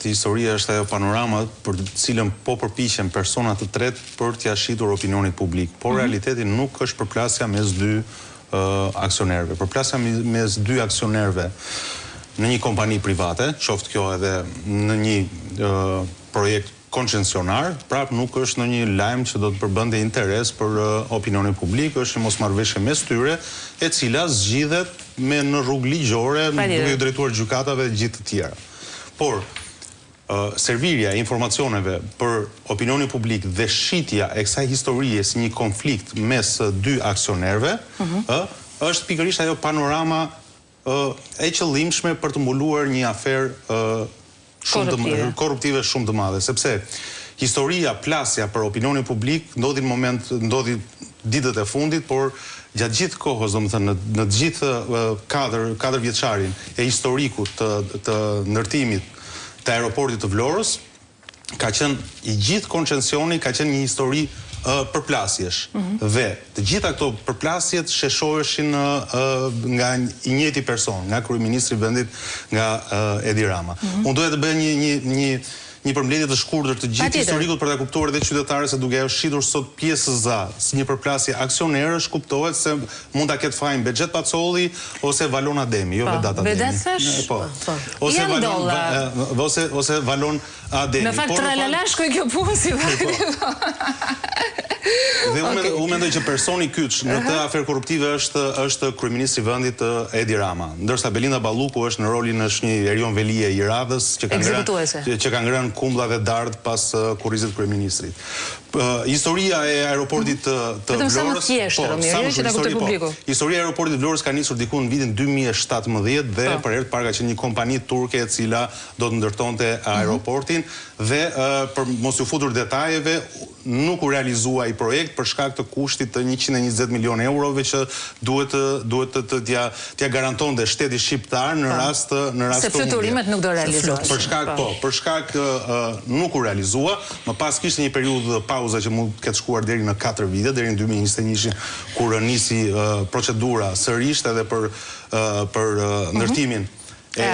historia është ajo panorama për të cilën po përpiqen persona të tretë për t'ia shitur opinionit publik, por realiteti nuk është përplasja mes dy aksionerëve. Përplasja mes dy aksionerëve në një kompani private, qoftë kjo edhe në një projekt koncesionar, prap nuk është në një lajm që do të përbënte interes për opinionin publik, është një mosmarrëveshje mes tyre, e cila zgjidhet në rrugë ligjore, duke u drejtuar gjykatave dhe gjithë të tjera. Por servirja e informacioneve për opinionin publik dhe shitja e kësaj historie si një konflikt mes dy aksionerëve, është pikërisht ajo panorama e qëllimshme për të mbuluar një aferë korruptive shumë të madhe, sepse historia, plasja për opinionin publik ndodhi ditët e fundit, por gjatë gjithë kohës, domethënë në të gjithë katër vjeçarin e historikut të ndërtimit të aeroportit të Vlorës, ka qenë i gjithë koncesioni ka qenë një histori përplasjesh. Dhe të gjitha këto përplasjet sheshoheshin nga i njëjti person, nga kryeministri i vendit, nga Edi Rama. Unë doja të bëj një përmbledhje të shkurtër të gjithë historikut për ta kuptuar edhe qytetarët se duke shitur sot pjesë za si një përplasje aksionerësh, kuptohet se mund ta ketë fajin Bexhet Pacolli ose Valon Ademi, jo Vedat Ademi. Vedat thash? Po. Ose Valon Ademi. Në fakt tralala shkoi kjo punë si Dhe unë mendoj që personi kyç në këtë aferë korruptive është kryeministri i vendit Edi Rama, ndërsa Belinda Balluku është në rolin është një Erion Velie i radhës që ka ngrënë kumblla dhe dardh pas kurrizit kryeministrit. Historia e aeroportit të Vlorës, historia e aeroportit të Vlorës ka nisur diku në vitin 2017 dhe për herë të parë ka qenë një kompani turke e cila do të ndërtonte aeroportin dhe për mos u futur detajeve nuk u realizua i projekt për shkak të kushtit të 120 milion eurove që duhet t'ja garantonte shteti shqiptar në rast se fluturimet nuk do realizohen. Për shkak nuk u realizua, më pas kishte një periudhë pauza që mund të ketë shkuar deri në 4 vite, deri në 2021 kur nisi procedura sërish edhe për ndërtimin e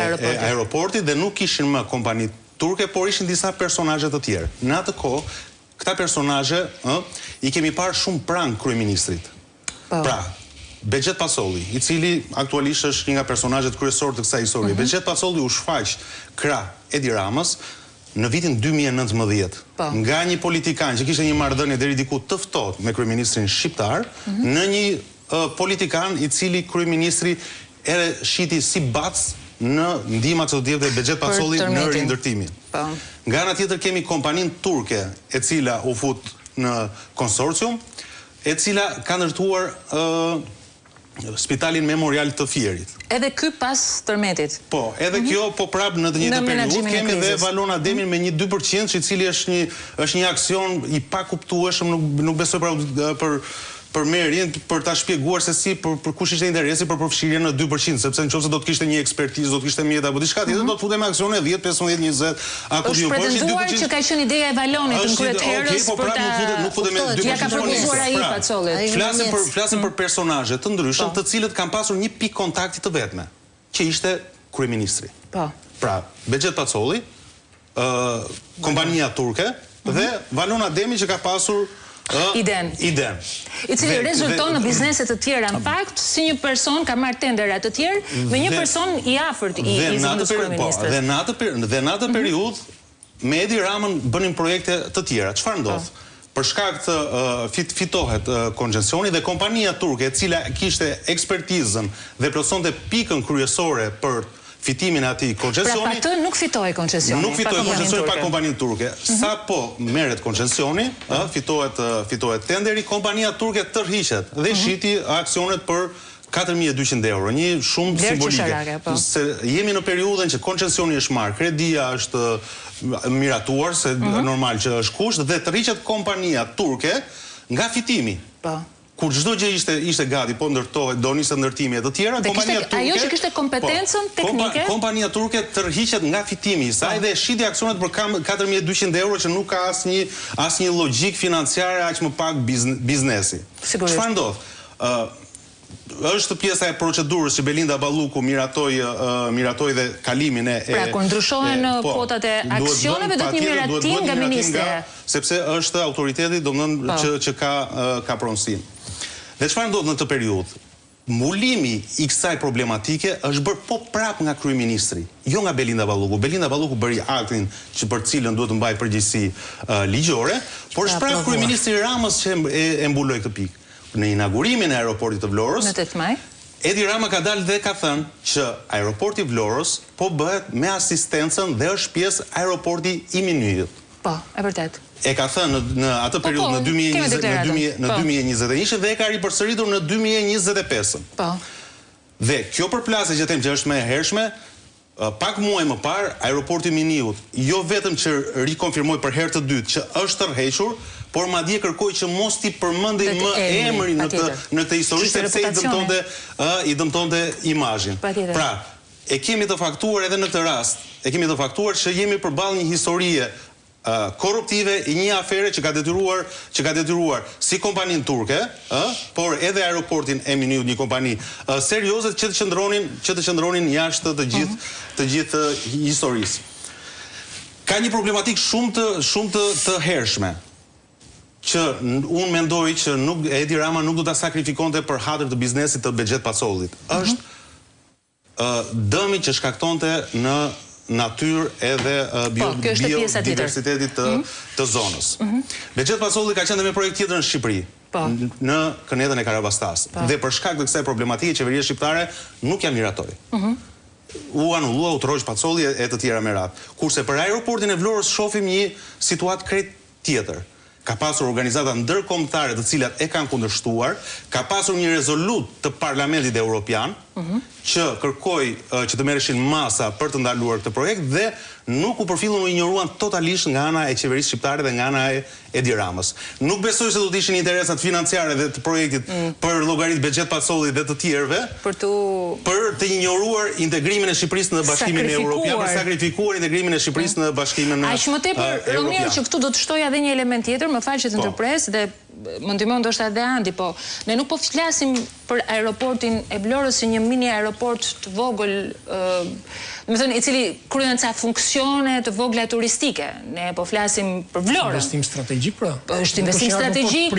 aeroportit dhe nuk kishin më kompani turke, por ishin disa personazhe të tjerë. Në atë kohë, këta personazhe i kemi parë shumë pranë kryeministrit. Pra, Bexhet Pacolli, i cili aktualisht është një nga personazhet kryesorë të kësaj historie. Bexhet Pacolli u shfaq krah Edi Ramës në vitin 2019, nga një politikan që kishte një marrëdhënie deri diku të ftohtë me kryeministrin shqiptar, në një politikan i cili kryeministri e shiti si bac në ndihmat që do t'jepte Bexhet Pacolli në rindërtimin. Nga ana tjetër kemi kompaninë turke e cila u fut në konsorcium, e cila ka ndërtuar spitalin memorial të Fierit. Edhe ky pas tërmetit. Po, edhe kjo, po prap në të njëjtën periudhë kemi dhe Valon Ademin me një 2%, i cili është një aksion i pakuptueshëm, nuk besoj për merjen, për ta shpjeguar se si për kush ishte interesi për përfshirjen në 2%, sepse nëse do të kishte një ekspertizë, do të kishte mjet apo diçka tjetër, do të futem me aksione 10, 15, 20, ako ju po është 2%. Që ka qenë ideja e Valonit në kryet herës për ta nuk futem me 2%. Ja ka propozuar ai Pacollit. Flasim për personazhe të ndryshëm, të cilët kanë pasur një pikë kontakti të vetme, që ishte kryeministri. Pra, Bexhet Pacolli, kompania turke dhe Valon Ademi që ka pasur Iden. I cili rezulton në bizneset të tjera në fakt, si një person ka marrë tendera të tjerë me një person i afërt i zëvendës kryeministrit. Dhe në atë periudhë me Edi Ramën bënin projekte të tjera. Çfarë ndodh? Për shkak të fitohet koncesioni dhe kompania turke e cila kishte ekspertizën dhe plotësonte pikën kryesore për fitimin e atij koncesioni. Pra atë nuk fitoi koncesioni. Nuk fitoi koncesioni pa kompaninë turke. Sa po merret koncesioni, fitohet tenderi, kompania turke tërhiqet dhe shiti aksionet për 4.200 euro, një shumë simbolike. Se jemi në periudhën që koncesioni është marrë, kredia është miratuar, se normal që është kusht, dhe tërhiqet kompania turke nga fitimi. Kur çdo gjë ishte gati, po ndërtohet, do nisë ndërtimi e të tjera, kompania turke. Ajo që kishte kompetencën teknike. Kompania turke tërhiqet nga fitimi i saj dhe shiti aksionet për 4.200 euro që nuk ka asnjë logjik financiare, aq më pak biznesi. Çfarë ndodh? është pjesa e procedurës që Belinda Balluku miratoi dhe kalimin e... Pra, kur ndryshohen kotat e aksioneve, do të një miratim nga ministre. Sepse është autoriteti, domethënë, që ka pronësinë. Dhe çfarë ndodh në këtë periudhë? Mbulimi i kësaj problematike është bërë prap nga kryeministri, jo nga Belinda Balluku. Belinda Balluku bëri aktin që për cilën duhet të mbaj përgjegjësi ligjore, por është prap kryeministri Ramës që e mbuloi këtë pikë. Në inaugurimin e aeroportit të Vlorës, në 8 maj, Edi Rama ka dalë dhe ka thënë që aeroporti i Vlorës po bëhet me asistencën dhe është pjesë aeroporti i Minujit. Po, e vërtet. E ka thënë në atë periudhë në 2021 dhe e ka ripërsëritur në 2025. Po. Dhe kjo përplasje që them që është më e hershme, pak muaj më parë, aeroporti Miniut jo vetëm që rikonfirmoi për herë të dytë që është tërhequr, por madje kërkoi që mos t'i përmendej më emrin në këtë histori sepse i dëmtonte imazhin. Pra, e kemi të faktuar edhe në këtë rast, e kemi të faktuar që jemi përballë një historie korruptive i një afere që ka detyruar si kompaninë turke, por edhe aeroportin e Miniut, një kompani serioze që të qëndronin jashtë të gjithë historisë. Ka një problematik shumë të hershme që unë mendoj që Edi Rama nuk do ta sakrifikonte për hatër të biznesit të Bexhet Pacollit. Është dëmi që shkaktonte në natyrë edhe biodiversitetit të zonës. Bexhet Pacolli ka qenë dhe me projekt tjetër në Shqipëri, në Kënetën e Karabastas. Dhe për shkak të kësaj problematike, qeveria shqiptare nuk ja miratoi. U anullua, u troq Pacolli e të tjera me radhë. Kurse për aeroportin e Vlorës shohim një situatë krejt tjetër. Ka pasur organizata ndërkombëtare të cilat e kanë kundërshtuar, ka pasur një rezolut të Parlamentit Evropian që kërkoi që të merreshin masa për të ndaluar këtë projekt dhe nuk u përfillon u injoruan totalisht nga ana e qeverisë shqiptare dhe nga ana e Edi Ramës. Nuk besoj se do të ishin interesat financiare dhe të projektit për llogarit Bexhet Pacolli dhe të tjerëve për të injoruar integrimin e Shqipërisë në Bashkimin Evropian, për sakrifikuar integrimin e Shqipërisë në Bashkimin Evropian. Aq më tepër, Romir, që këtu do të shtoja edhe një element tjetër, më fal që të ndërpres dhe më ndihmon ndoshta edhe Andi, po ne nuk po flasim për aeroportin e Vlorës si një mini aeroport të vogël, i cili kryen ca funksione të vogla turistike. Ne po flasim për Vlorën. Investim strategjik, pra? Është investim strategjik,